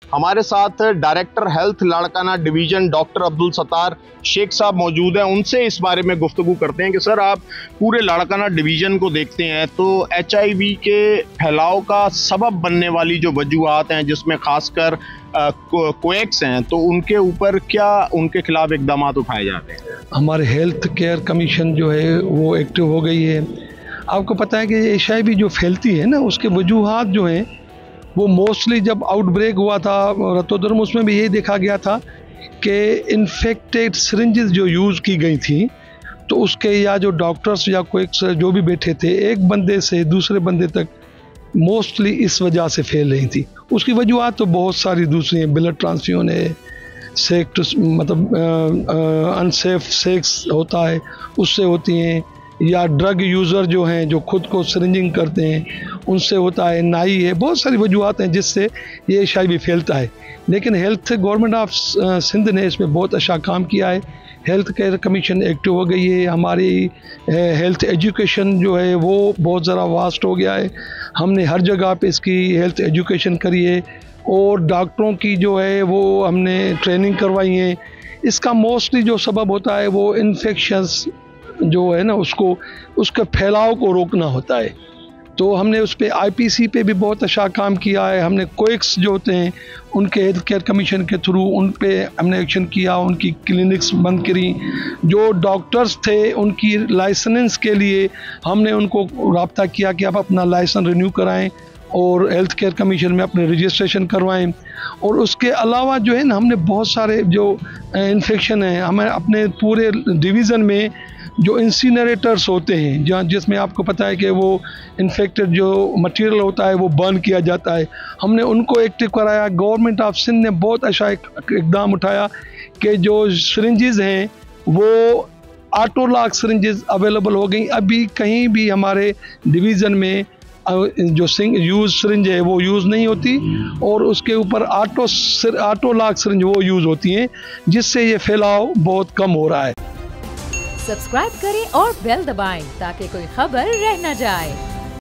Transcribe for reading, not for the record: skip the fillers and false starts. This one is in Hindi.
हमारे साथ director health Larkana division doctor Abdul Sattar Sheikh sahab मौजूद हैं। उनसे इस बारे में गुफ्तगू करते हैं कि सर, आप पूरे लाड़काना डिवीजन को देखते हैं तो HIV के फैलाव का सबब बनने वाली जो वजूहात हैं, जिसमें खासकर कोएक्स हैं, तो उनके ऊपर क्या उनके खिलाफ इकदाम उठाए जाते हैं? हमारे हेल्थ केयर कमीशन जो है वो एक्टिव हो गई है। आपको पता है कि HIV जो फैलती है ना, उसके वजूहात जो हैं वो मोस्टली जब आउटब्रेक हुआ था रतोदर्म, उसमें भी यही देखा गया था कि इन्फेक्टेड सिरिंजेस जो यूज़ की गई थी, तो उसके या जो डॉक्टर्स या कोई जो भी बैठे थे, एक बंदे से दूसरे बंदे तक मोस्टली इस वजह से फैल रही थी। उसकी वजूहत तो बहुत सारी दूसरी हैं, ब्लड ट्रांसफ्यूजन है, सेक्स मतलब अनसेफ सेक्स होता है उससे होती हैं, या ड्रग यूज़र जो हैं जो खुद को सिरिंजिंग करते हैं उनसे होता है, नाई है, बहुत सारी वजूहत हैं जिससे ये HIV फैलता है। लेकिन हेल्थ गवर्नमेंट ऑफ सिंध ने इसमें बहुत अच्छा काम किया है। हेल्थ केयर कमीशन एक्टिव हो गई है। हमारी हेल्थ एजुकेशन जो है वो बहुत ज़रा वास्ट हो गया है। हमने हर जगह पे इसकी हेल्थ एजुकेशन करी है और डॉक्टरों की जो है वो हमने ट्रेनिंग करवाई है। इसका मोस्टली जो सबब होता है वो इन्फेक्शंस जो है ना, उसके फैलाव को रोकना होता है। तो हमने उस पर IPC पे भी बहुत अच्छा काम किया है। हमने कोएक्स जो होते हैं उनके हेल्थ केयर कमीशन के थ्रू उन पे हमने एक्शन किया, उनकी क्लिनिक्स बंद करी। जो डॉक्टर्स थे उनकी लाइसेंस के लिए हमने उनको रब्ता किया कि आप अपना लाइसेंस रिन्यू कराएं और हेल्थ केयर कमीशन में अपने रजिस्ट्रेशन करवाएं। और उसके अलावा जो है ना, हमने बहुत सारे जो इन्फेक्शन हैं, हमें अपने पूरे डिवीज़न में जो इंसिनरेटर्स होते हैं, जहाँ जिसमें आपको पता है कि वो इन्फेक्टेड जो मटेरियल होता है वो बर्न किया जाता है, हमने उनको एक्टिव कराया। गवर्नमेंट ऑफ सिंध ने बहुत अच्छा इकदाम उठाया कि जो सिरिंजेस हैं वो ऑटो लॉक सिरिंजेस अवेलेबल हो गई। अभी कहीं भी हमारे डिवीज़न में जो यूज़ सिरिंज है वो यूज़ नहीं होती और उसके ऊपर ऑटो लॉक सिरिंज वो यूज़ होती हैं, जिससे ये फैलाव बहुत कम हो रहा है। सब्सक्राइब करें और बेल दबाएं ताकि कोई खबर रह न जाए।